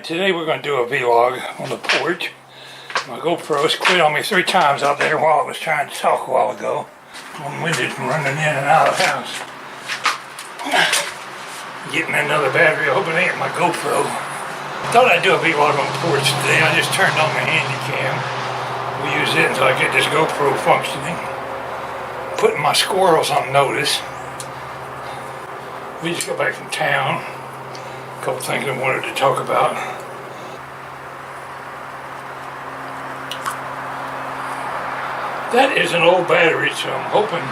Alright, today we're going to do a vlog on the porch. My GoPro's quit on me 3 times out there while I was trying to talk a while ago. I'm winded from running in and out of the house. Getting another battery, I hope it ain't my GoPro. Thought I'd do a vlog on the porch today. I just turned on my handy cam. We'll use it until I get this GoPro functioning. Putting my squirrels on notice. We just got back from town. A couple things I wanted to talk about. That is an old battery, so I'm hoping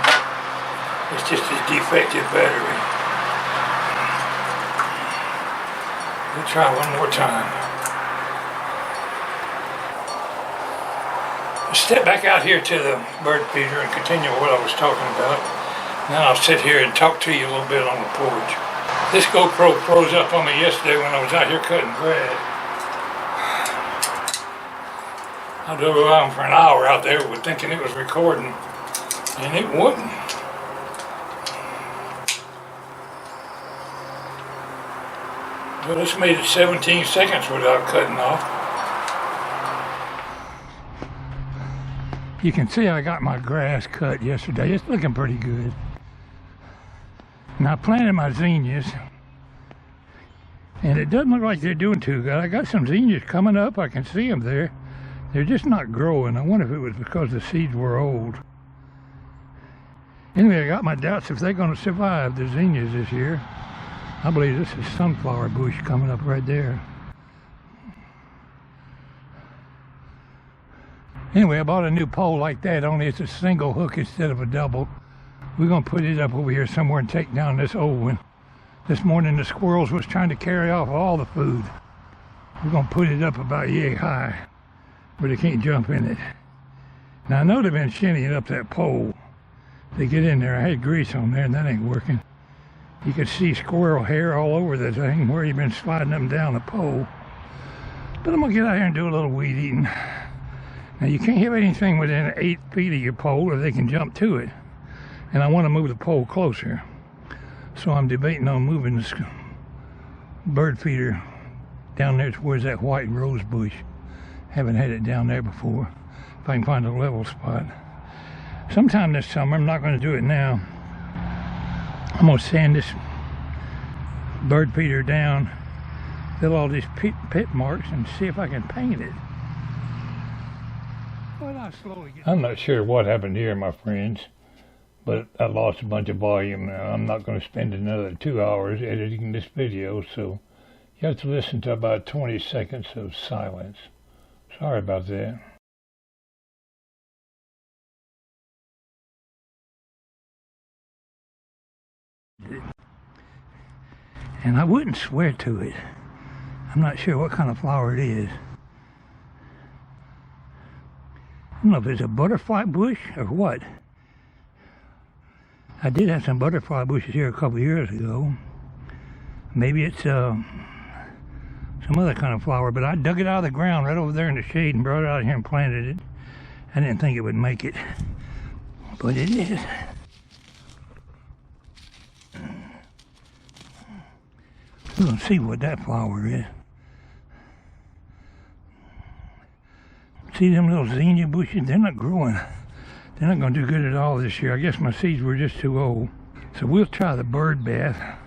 it's just a defective battery. We'll try one more time. I'll step back out here to the bird feeder and continue what I was talking about. Then I'll sit here and talk to you a little bit on the porch. This GoPro froze up on me yesterday when I was out here cutting grass. I drove around for an hour out there with thinking it was recording, and it wouldn't. But it's made it 17 seconds without cutting off. You can see I got my grass cut yesterday. It's looking pretty good. And I planted my zinnias, and it doesn't look like they're doing too good. I got some zinnias coming up. I can see them there. They're just not growing. I wonder if it was because the seeds were old. Anyway, I got my doubts if they're going to survive the zinnias this year. I believe this is sunflower bush coming up right there. Anyway, I bought a new pole like that, only it's a single hook instead of a double. We're going to put it up over here somewhere and take down this old one. This morning the squirrels was trying to carry off all the food. We're going to put it up about yay high, where they can't jump in it. Now I know they've been shinnying up that pole. They get in there. I had grease on there and that ain't working. You could see squirrel hair all over the thing where you've been sliding them down the pole. But I'm going to get out here and do a little weed eating. Now you can't have anything within 8 feet of your pole or they can jump to it. And I want to move the pole closer. So I'm debating on moving this bird feeder down there towards that white rose bush. Haven't had it down there before. If I can find a level spot. Sometime this summer, I'm not going to do it now. I'm going to sand this bird feeder down, fill all these pit marks, and see if I can paint it. I'm not sure what happened here, my friends, but I lost a bunch of volume. Now I'm not going to spend another 2 hours editing this video, so you have to listen to about 20 seconds of silence. Sorry about that. And I wouldn't swear to it. I'm not sure what kind of flower it is. I don't know if it's a butterfly bush or what. I did have some butterfly bushes here a couple years ago. Maybe it's some other kind of flower, but I dug it out of the ground right over there in the shade and brought it out here and planted it. I didn't think it would make it, but it is. We're gonna see what that flower is. See them little zinnia bushes? They're not growing. They're not going to do good at all this year. I guess my seeds were just too old. So we'll try the bird bath,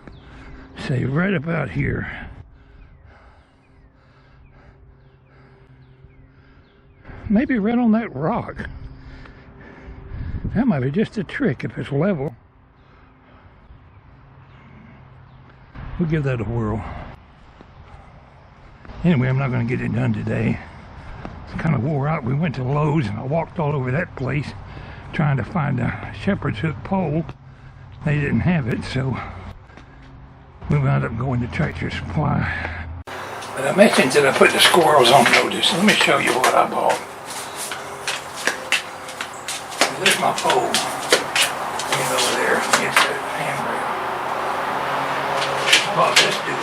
say right about here. Maybe right on that rock. That might be just a trick if it's level. We'll give that a whirl. Anyway, I'm not going to get it done today. Kind of wore out. We went to Lowe's and I walked all over that place trying to find a shepherd's hook pole. They didn't have it, so we wound up going to Tractor Supply. But I mentioned that I put the squirrels on notice. Let me show you what I bought. There's my pole. Get over there against that handrail. I bought this dude.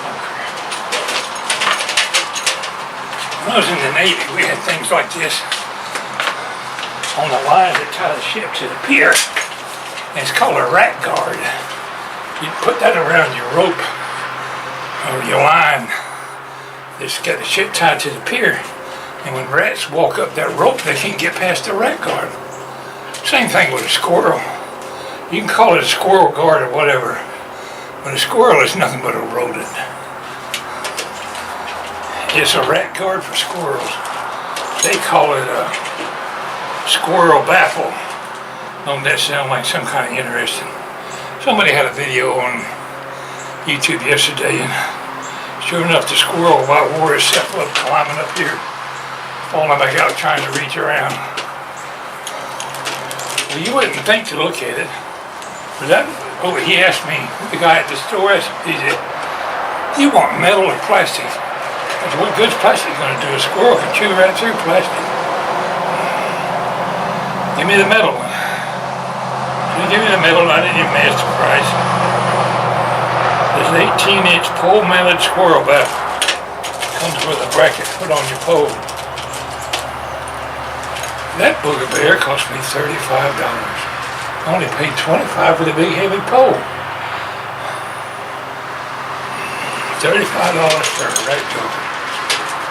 When I was in the Navy, we had things like this on the line that tie the ship to the pier. And it's called a rack guard. You put that around your rope or your line It's got the shit tied to the pier. And when rats walk up that rope, they can't get past the rat guard. Same thing with a squirrel. You can call it a squirrel guard or whatever, but a squirrel is nothing but a rodent. It's a rat guard for squirrels. They call it a squirrel baffle. Don't that sound like some kind of interesting? Somebody had a video on YouTube yesterday, and sure enough, the squirrel about wore his cephalop climbing up here, falling back out trying to reach around. Well, you wouldn't think to look at it, but he asked me, the guy at the store, he said, you want metal or plastic? I said, what good's plastic going to do? A squirrel can chew right through plastic. Give me the metal one. So he gave me the metal, and I didn't even ask the price. There's an 18-inch pole-mounted squirrel baffle. Comes with a bracket put on your pole. That booger bear cost me $35. I only paid $25 for the big heavy pole. $35 for a rat joker.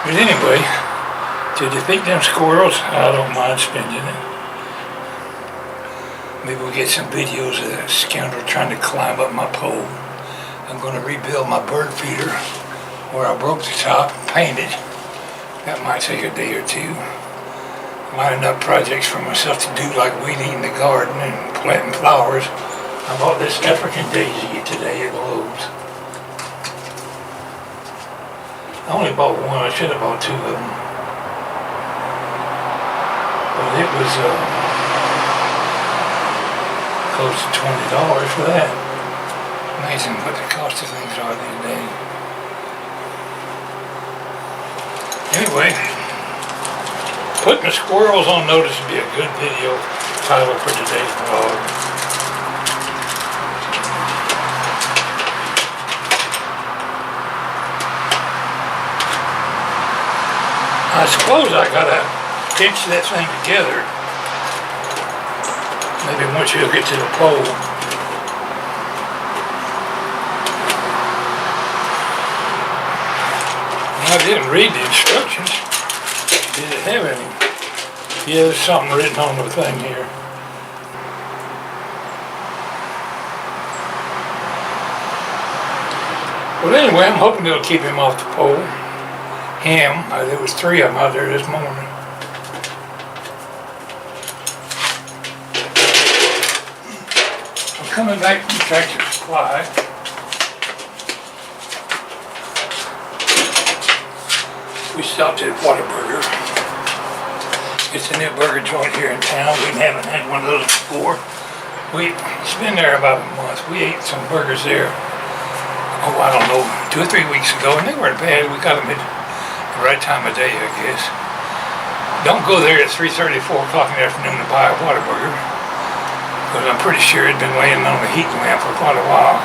But anyway, to defeat them squirrels, I don't mind spending it. Maybe we'll get some videos of that scoundrel trying to climb up my pole. I'm going to rebuild my bird feeder where I broke the top and painted. That might take a day or two. Lining up projects for myself to do, like weeding the garden and planting flowers. I bought this African daisy today at Lowe's. I only bought one. I should have bought two of them. But it was close to $20 for that. Amazing what the cost of things are these days. Anyway, putting the squirrels on notice would be a good video title for today's vlog. I suppose I gotta pinch that thing together. Maybe once you'll get to the pole. I didn't read the instructions. Did it have any? Yeah, there's something written on the thing here. Well, anyway, I'm hoping it'll keep him off the pole. There was 3 of them out there this morning. I'm coming back from Tractor Supply. We stopped at Whataburger. It's a new burger joint here in town. We haven't had one of those before. It's been there about a month. We ate some burgers there, I don't know, 2 or 3 weeks ago, and they weren't bad. We got them at the right time of day, I guess. Don't go there at 3:30, 4 o'clock in the afternoon to buy a Whataburger, because I'm pretty sure it'd been laying on the heat lamp for quite a while.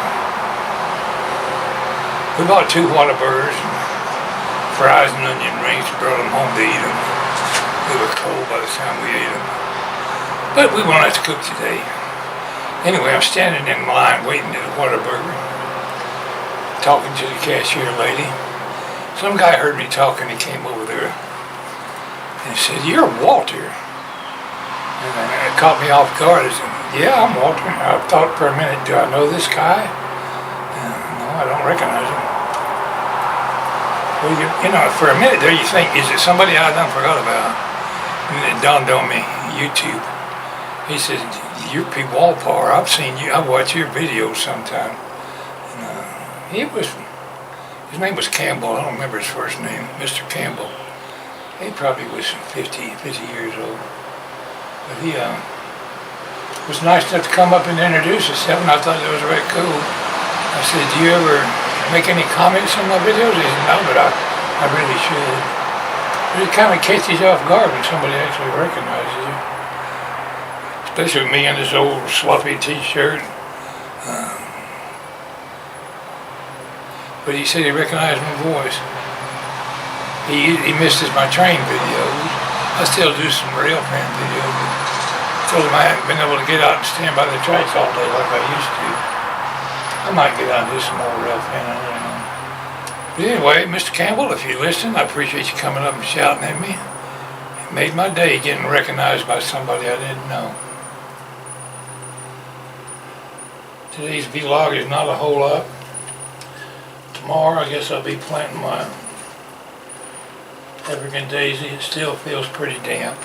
We bought 2 Whataburgers, fries and onion rings, brought them home to eat them. They were cold by the time we ate them. But we won't have to cook today. Anyway, I'm standing in line waiting at the Whataburger, talking to the cashier lady. Some guy heard me talking, he came over there and he said, "You're Walter." And it caught me off guard. I said, "Yeah, I'm Walter." I thought for a minute, do I know this guy? No, I don't recognize him. Well, you know, for a minute there you think, is it somebody I done forgot about? And then it dawned on me, YouTube. He said, "You're Pwalpar. I've seen you. I watch your videos sometime." And his name was Campbell. I don't remember his first name, Mr. Campbell. He probably was 50 years old. But he was nice enough to come up and introduce himself, and I thought that was very cool. I said, "Do you ever make any comments on my videos?" He said, "No, but I really should." But it kind of catches you off guard when somebody actually recognizes you. Especially me in this old sloppy t-shirt. But he said he recognized my voice. He misses my train videos. I still do some rail fan videos. I told him I haven't been able to get out and stand by the tracks all day like I used to. I might get out and do some more rail fan, I don't know. But anyway, Mr. Campbell, if you listen, I appreciate you coming up and shouting at me. It made my day getting recognized by somebody I didn't know. Today's vlog is not a whole lot. Tomorrow, I guess I'll be planting my African daisy. It still feels pretty damp.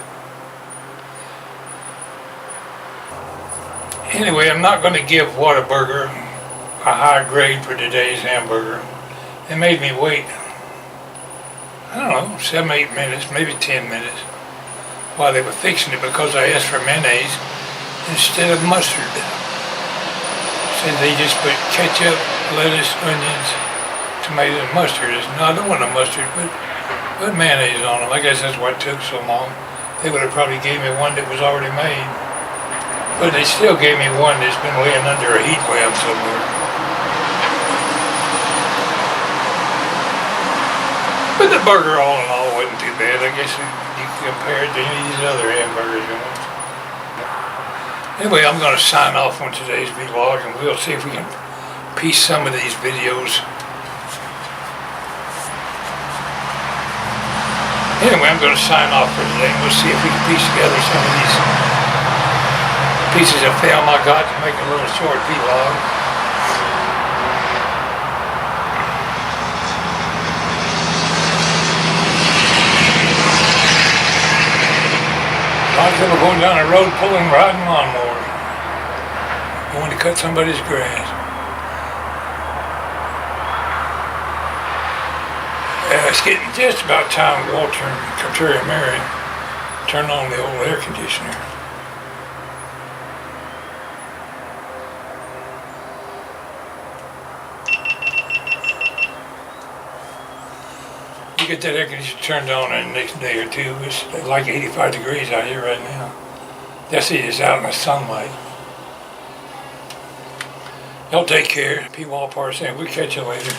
Anyway, I'm not going to give Whataburger a high grade for today's hamburger. They made me wait, I don't know, 7-8 minutes, maybe 10 minutes, while they were fixing it because I asked for mayonnaise instead of mustard. Said they just put ketchup, lettuce, onions, tomatoes, and mustard. No, I don't want a mustard, put mayonnaise on them. I guess that's why it took so long. They would have probably gave me one that was already made. But they still gave me one that's been laying under a heat lamp somewhere. But the burger, all in all, wasn't too bad. I guess you compare it to any of these other hamburgers. Anyway, I'm going to sign off on today's vlog, and we'll see if we can piece some of these videos. Anyway, I'm going to sign off for today, and we'll see if we can piece together some of these pieces of film I got to make a little short vlog. A lot of people going down the road riding lawnmowers, going to cut somebody's grass. It's getting just about time Walter and Contrary Mary turn on the old air conditioner. You get that air conditioner turned on in the next day or two. It's like 85 degrees out here right now. That's it, it's out in the sunlight. Y'all take care. Pwalpar saying, we'll catch you later.